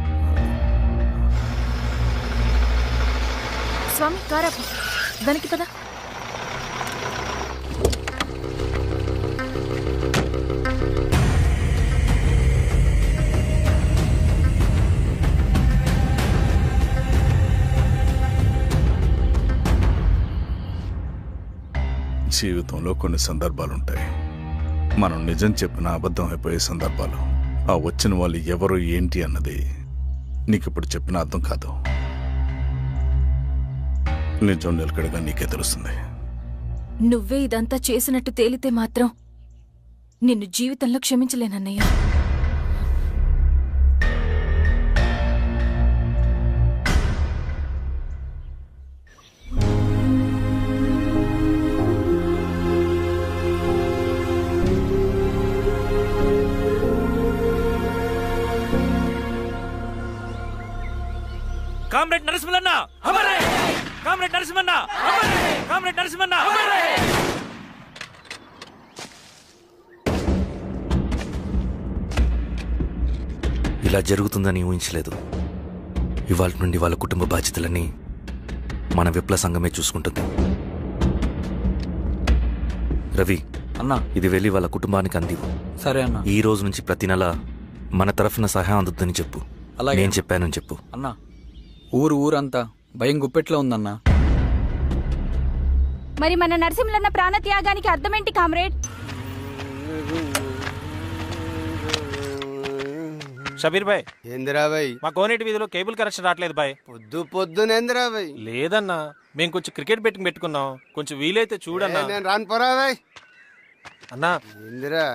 [SPEAKER 3] స్వామి, కారాపు దానికి పద.
[SPEAKER 2] జీవితంలో కొన్ని సందర్భాలుంటాయి, మనం నిజం చెప్పిన అబద్ధం అయిపోయే సందర్భాలు. ఆ వచ్చిన వాళ్ళు ఎవరు ఏంటి అన్నది నీకిప్పుడు చెప్పిన అర్థం కాదు. నిజం నిలకడగా నీకే తెలుస్తుంది.
[SPEAKER 3] నువ్వే ఇదంతా చేసినట్టు తేలితే మాత్రం నిన్ను జీవితంలో క్షమించలేనన్నయ్య.
[SPEAKER 9] కామ్రేడ్ నరసింహన్న, కామ్రేడ్ నరసింహన్న, కామ్రేడ్ నరసింహన్న.
[SPEAKER 10] ఇలా జరుగుతుందని ఊహించలేదు. ఇవాళ నుండి వాళ్ళ కుటుంబ బాధ్యతలన్నీ మన విప్లవ సంఘమే చూసుకుంటుంది. రవి
[SPEAKER 6] అన్నా,
[SPEAKER 10] ఇది వెళ్ళి వాళ్ళ కుటుంబానికి అందివు.
[SPEAKER 6] సరే అన్నా.
[SPEAKER 10] ఈ రోజు నుంచి ప్రతి నెల మన తరఫున సహాయం అందుతుందని చెప్పు.
[SPEAKER 6] అలాగే.
[SPEAKER 10] నేను చెప్పానని చెప్పు.
[SPEAKER 6] అన్నా, ఊరంతా భయం గుప్పెట్లో ఉందన్నా.
[SPEAKER 16] మరి మన నరసింహులన్న ప్రాణత్యాగానికి అర్థమేంటి కామ్రేడ్?
[SPEAKER 4] షబీర్ భాయ్.
[SPEAKER 17] ఏందిరా భాయ్?
[SPEAKER 4] మా కోనేటి వీధిలో కేబుల్ కనెక్షన్ రావట్లేదు భాయ్.
[SPEAKER 17] పొద్దునేందిరా భాయ్?
[SPEAKER 4] లేదన్నా, మేము కొంచెం క్రికెట్ బెట్టింగ్ పెట్టుకున్నాం. కొంచెం వీలైతే చూడన్నా.
[SPEAKER 17] నేను రాను పోరా భాయ్.
[SPEAKER 4] అన్నా
[SPEAKER 17] ఏందిరా?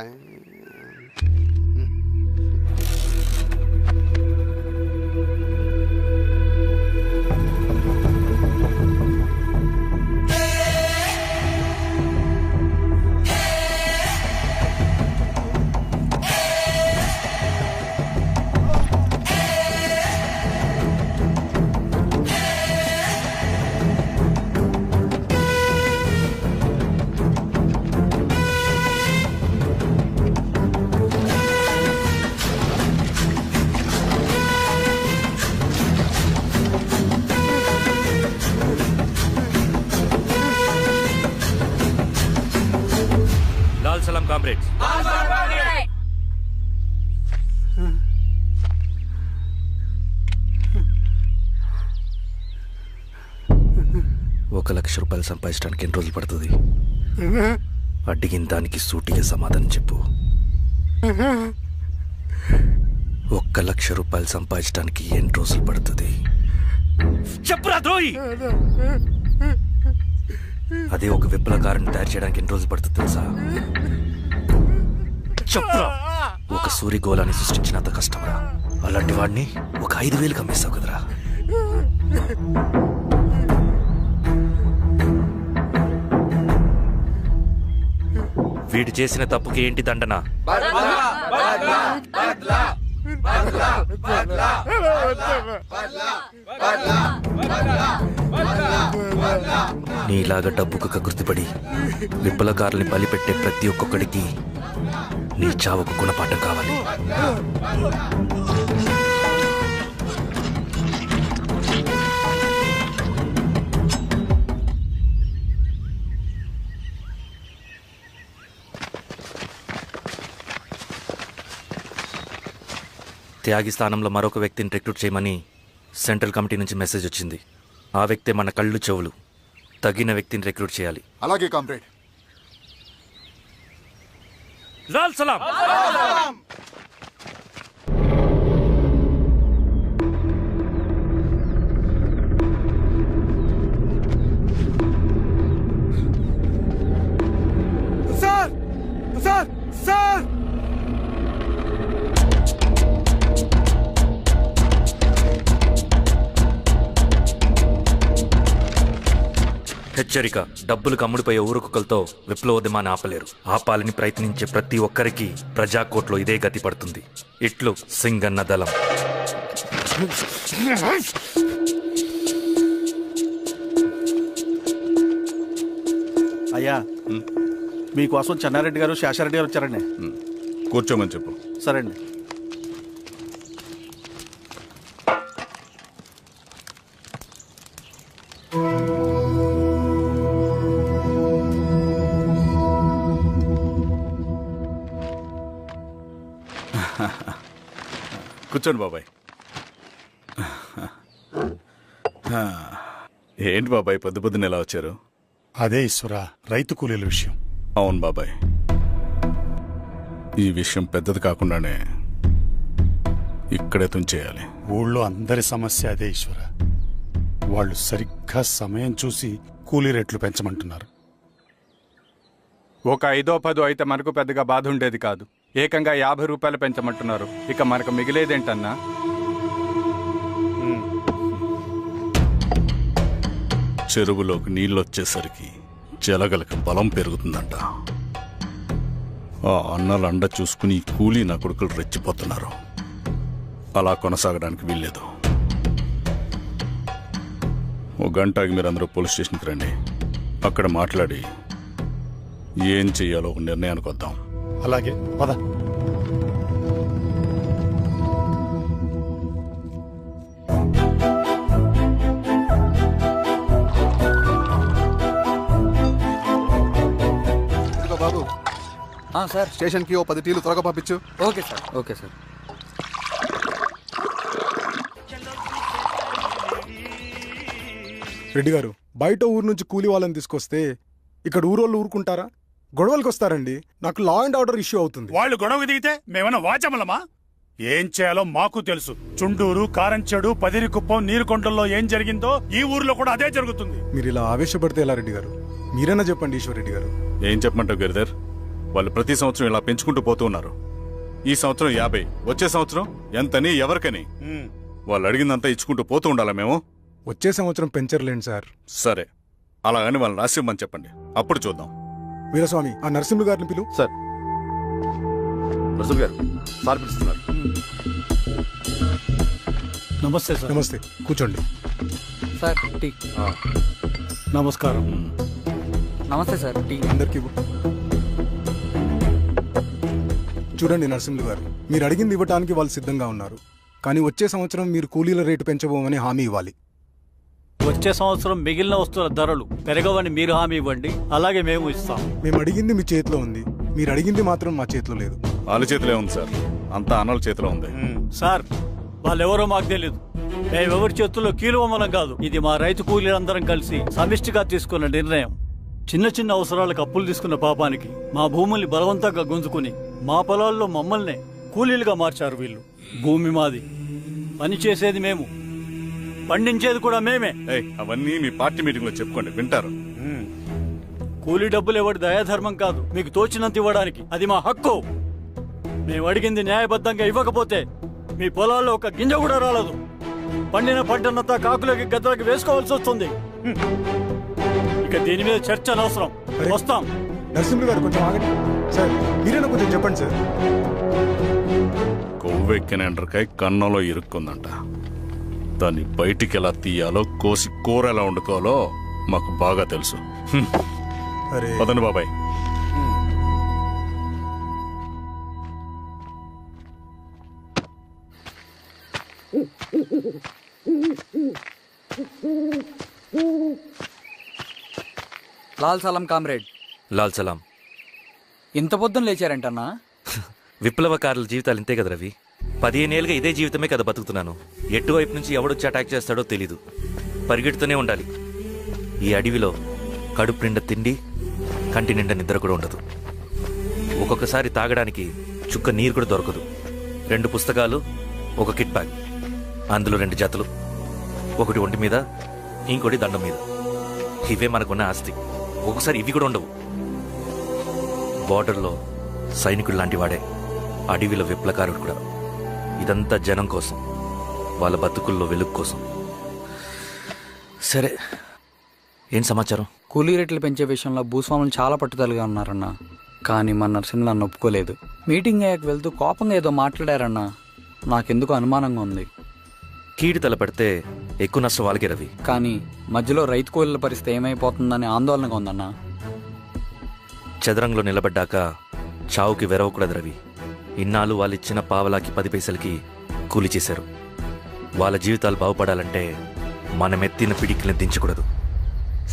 [SPEAKER 9] కామ్రేడ్స్.
[SPEAKER 10] ₹1,00,000 సంపాదించడానికి ఎన్ని రోజులు పడుతుంది? అడిగిన దానికి సూటిగా సమాధానం చెప్పు. ₹1,00,000 సంపాదించడానికి ఎన్ని రోజులు పడుతుంది?
[SPEAKER 9] చెప్పురా ద్రోహి.
[SPEAKER 10] అదే ఒక విప్లవకారుని తయారు చేయడానికి ఎన్ని రోజులు పడుతుంది తెలుసా? చెప్పురా. ఒక సూర్యగోళాన్ని సృష్టించినంత కష్టంరా. అలాంటి వాడిని ఒక 5,000 అమ్మేస్తావు కదరా. వీడు చేసిన తప్పుకి ఏంటి దండన? నీలాగా డబ్బుకు కకృతిపడి విప్లవకారుల్ని బలిపెట్టే ప్రతి ఒక్కొక్కడికి నీ చావుకు గుణపాఠం కావాలి. త్యాగి స్థానంలో మరొక వ్యక్తిని రిక్రూట్ చేయమని సెంట్రల్ కమిటీ నుంచి మెసేజ్ వచ్చింది. ఆ వ్యక్తే మన కళ్ళు చెవులు. తగిన వ్యక్తిని రిక్రూట్ చేయాలి.
[SPEAKER 7] అలాగే కామ్రేడ్.
[SPEAKER 9] లాల్ సలాం.
[SPEAKER 14] సార్ సార్ సార్
[SPEAKER 10] హెచ్చరిక. డబ్బులకు అమ్ముడిపోయే ఊరుకుకలతో విప్లవోద్యమాన్ని ఆపలేరు. ఆపాలని ప్రయత్నించే ప్రతి ఒక్కరికి ప్రజాకోట్లో ఇదే గతి పడుతుంది. ఇట్లు సింగన్న దళం.
[SPEAKER 18] అయ్యా, మీకోసం చెన్నారెడ్డి గారు శేషారెడ్డి గారు వచ్చారండి.
[SPEAKER 2] కూర్చోమని చెప్పు.
[SPEAKER 18] సరే అండి.
[SPEAKER 2] కూర్చోండి బాబాయ్. ఏంటి బాబాయ్ పొద్దు పొద్దున ఎలా వచ్చారు?
[SPEAKER 5] అదే ఈశ్వరా, రైతు కూలీల విషయం.
[SPEAKER 2] అవును బాబాయ్, ఈ విషయం పెద్దది కాకుండానే ఇక్కడే తుంచేయాలి.
[SPEAKER 5] ఊళ్ళో అందరి సమస్య అదే ఈశ్వర. వాళ్ళు సరిగ్గా సమయం చూసి కూలీ రేట్లు పెంచమంటున్నారు.
[SPEAKER 11] ఒక 5-10 అయితే మనకు పెద్దగా బాధ ఉండేది కాదు. ఏకంగా ₹50 పెంచమంటున్నారు. ఇక మనకు మిగిలేదేంటన్నా?
[SPEAKER 2] చెరువులోకి నీళ్ళు వచ్చేసరికి జలగలకి బలం పెరుగుతుందంట. ఆ అన్నల అండ చూసుకుని కూలీ నా కొడుకులు రెచ్చిపోతున్నారు. అలా కొనసాగడానికి వీల్లేదు. ఓ గంటకి మీరందరూ పోలీస్ స్టేషన్కి రండి. అక్కడ మాట్లాడి ఏం చెయ్యాలో ఒక నిర్ణయానికి వద్దాం.
[SPEAKER 5] అలాగే పద.
[SPEAKER 7] బాబు
[SPEAKER 6] సార్,
[SPEAKER 7] స్టేషన్కి ఓ 10 టీలు త్వరగా పంపించు.
[SPEAKER 6] Okay sir. Okay sir.
[SPEAKER 14] Reddy గారు, బయట ఊరు నుంచి కూలి వాళ్ళని తీసుకొస్తే ఇక్కడ ఊరోళ్ళు ఊరుకుంటారా? గొడవలకు వస్తారండి. నాకు లా అండ్ ఆర్డర్ ఇష్యూ అవుతుంది.
[SPEAKER 5] వాళ్ళు గొడవ దిగితే మేమన్నా వాచమలమా? ఏం చేయాలో మాకు తెలుసు. చుండూరు, కారంచెడు, పదిరికుప్పం, నీరుకొండల్లో ఏం జరిగిందో ఈ ఊర్లో కూడా అదే జరుగుతుంది.
[SPEAKER 14] మీరు ఇలా ఆవేశపడితే ఎలా రెడ్డి గారు? మీరైనా చెప్పండి ఈశ్వర్ రెడ్డి గారు.
[SPEAKER 2] ఏం చెప్పమంటావు గిరిధర్? వాళ్ళు ప్రతి సంవత్సరం ఇలా పెంచుకుంటూ పోతూ ఉన్నారు. ఈ సంవత్సరం 50, వచ్చే సంవత్సరం ఎంతని ఎవరికని వాళ్ళు అడిగిందంతా ఇచ్చుకుంటూ పోతూ ఉండాలా మేము?
[SPEAKER 14] వచ్చే సంవత్సరం పెంచర్లేండి సార్.
[SPEAKER 2] సరే, అలాగని వాళ్ళని రాసిమ్మని చెప్పండి, అప్పుడు చూద్దాం.
[SPEAKER 14] వీరస్వామి, ఆ నరసింహ గారిని పిలు.
[SPEAKER 13] సార్, నరసింహ గారు సార్ పిలుస్తున్నారు.
[SPEAKER 5] నమస్తే సార్.
[SPEAKER 14] నమస్తే, కూర్చోండి.
[SPEAKER 6] Sir tea.
[SPEAKER 5] నమస్కారం.
[SPEAKER 6] నమస్తే సార్. టీ
[SPEAKER 14] అందరికీ ఇవ్వు. చూడండి నరసింహులు గారు, మీరు అడిగింది ఇవ్వటానికి వాళ్ళు సిద్ధంగా ఉన్నారు. కానీ వచ్చే సంవత్సరం మీరు కూలీల రేటు పెంచబోమని హామీ ఇవ్వాలి.
[SPEAKER 12] వచ్చే సంవత్సరం మిగిలిన వస్తువుల ధరలు పెరగవని మీరు హామీ ఇవ్వండి, అలాగే మేము ఇస్తాం.
[SPEAKER 14] మేము అడిగింది మీ చేతిలో ఉంది. మీరు అడిగింది మాత్రం మా చేతిలో లేదు.
[SPEAKER 2] వాళ్ళ చేతిలో ఉంది సార్, అంతా అన్నల చేతిలో ఉంది.
[SPEAKER 12] సార్ వాళ్ళెవరో మాకు తెలియదు. మేమెవరి చేతుల్లో కీలువమనం కాదు. ఇది మా రైతు కూలీలందరం కలిసి సమిష్టిగా తీసుకున్న నిర్ణయం. చిన్న చిన్న అవసరాలకు అప్పులు తీసుకున్న పాపానికి మా భూముల్ని బలవంతంగా గుంజుకుని మా పొలాల్లో మమ్మల్నే కూలీలుగా మార్చారు వీళ్ళు. భూమి మాది, పని చేసేది మేము, పండించేది కూడా మేమే.
[SPEAKER 2] అవన్నీ మీ పార్టీ మీటింగ్ లో చెప్పుకోండి, వింటారు.
[SPEAKER 12] కూలీ డబ్బులు ఇవ్వడం దయాధర్మం కాదు, మీకు తోచినంత ఇవ్వడానికి అది మా హక్కు. మేము అడిగింది న్యాయబద్ధంగా ఇవ్వకపోతే మీ పొలాల్లో ఒక గింజ కూడా రాలదు. పండిన పంటనంతా కాకులకి గద్దలకి వేసుకోవాల్సి వస్తుంది. ఇక దీని మీద చర్చ అనవసరం. వస్తాం.
[SPEAKER 14] నరసింహులు గారు కొంచెం ఆగండి సార్, మీరైనా కొంచెం చెప్పండి సార్.
[SPEAKER 2] కొవ్వెక్కిన ఎండ్రకాయ కన్నంలో ఇరుక్కుందంట. దాన్ని బయటికి ఎలా తీయాలో, కోసి కూర ఎలా వండుకోవాలో మాకు బాగా తెలుసు. పదండి బాబాయ్.
[SPEAKER 6] లాల్ సలాం కామ్రేడ్.
[SPEAKER 10] లాల్ సలాం.
[SPEAKER 6] ఇంత పొద్దున లేచారంటన్నా?
[SPEAKER 10] విప్లవకారుల జీవితాలు ఇంతే కదా రవి. 15 ఏళ్ళుగా ఇదే జీవితమే కదా బతుకుతున్నాను. ఎటువైపు నుంచి ఎవడొచ్చి అటాక్ చేస్తాడో తెలీదు. పరిగెడుతూనే ఉండాలి. ఈ అడవిలో కడుపు నిండా తిండి, కంటి నిండా నిద్ర కూడా ఉండదు. ఒక్కొక్కసారి తాగడానికి చుక్క నీరు కూడా దొరకదు. 2 పుస్తకాలు, ఒక కిట్ బ్యాగ్, అందులో 2 జతలు, ఒకటి ఒంటి మీద, ఇంకోటి దండం మీద. ఇవే మనకున్న ఆస్తి. ఒక్కొక్కసారి ఇవి కూడా ఉండవు. బార్డర్లో సైనికుడు లాంటి వాడే అడవిలో విప్లవకారుడు కూడా. ఇదంతా జనం కోసం, వాళ్ళ బతుకుల్లో వెలుగు కోసం. సరే, ఏం సమాచారం?
[SPEAKER 6] కూలీ రేట్లు పెంచే విషయంలో భూస్వాములు చాలా పట్టుదలగా ఉన్నారన్నా. కానీ మన నరసింహులు నన్ను ఒప్పుకోలేదు. మీటింగ్ అయ్యాక వెళ్తూ కోపంగా ఏదో మాట్లాడారన్నా. నాకెందుకు అనుమానంగా ఉంది.
[SPEAKER 10] కీడి తలపెడితే ఎక్కువ నష్టం వాళ్ళకే రవి.
[SPEAKER 6] కానీ మధ్యలో రైతు కూలీల పరిస్థితి ఏమైపోతుందని ఆందోళనగా ఉందన్నా.
[SPEAKER 10] చదరంగంలో నిలబడ్డాక చావుకి వెరవకూడదు రవి. ఇన్నాళ్ళు వాళ్ళు ఇచ్చిన పావలాకి 10 పైసలకి కూలి చేశారు. వాళ్ళ జీవితాలు బాగుపడాలంటే మనం ఎత్తిన పిడికిని దించకూడదు.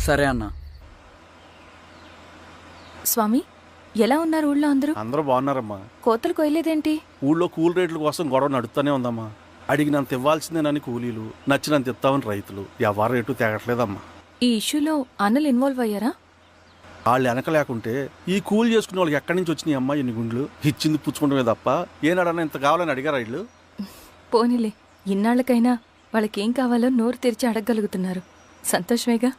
[SPEAKER 6] సరే అన్నా.
[SPEAKER 3] స్వామి, ఎలా ఉన్నారు ఊళ్ళో అందరూ?
[SPEAKER 18] అందరూ బాగున్నారమ్మా.
[SPEAKER 3] కోతలు కొయ్యలేదేంటి?
[SPEAKER 18] ఊళ్ళో కూలి రేట్ల కోసం గొడవ నడుస్తూనే ఉందమ్మా. అడిగినంత ఇవ్వాల్సిందేనని కూలీలు, నచ్చినంత ఇస్తామని రైతులు. ఎవరు రేటు తేగట్లేదమ్మా.
[SPEAKER 3] ఈ ఇష్యూలో అన్నలు ఇన్వాల్వ్ అయ్యారా?
[SPEAKER 18] వాళ్ళు వెనక లేకుంటే ఈ కూలి చేసుకునే వాళ్ళకి ఎక్కడి నుంచి వచ్చినాయి అమ్మా ఎన్ని గుండ్లు? ఇచ్చింది పుచ్చుకుంటమే తప్ప ఏనాడన్నా ఇంత కావాలని అడిగారా వీళ్ళు?
[SPEAKER 3] పోనీలే, ఇన్నాళ్ళకైనా వాళ్ళకేం కావాలో నోరు తెరిచి అడగగలుగుతున్నారు. సంతోషమేగా.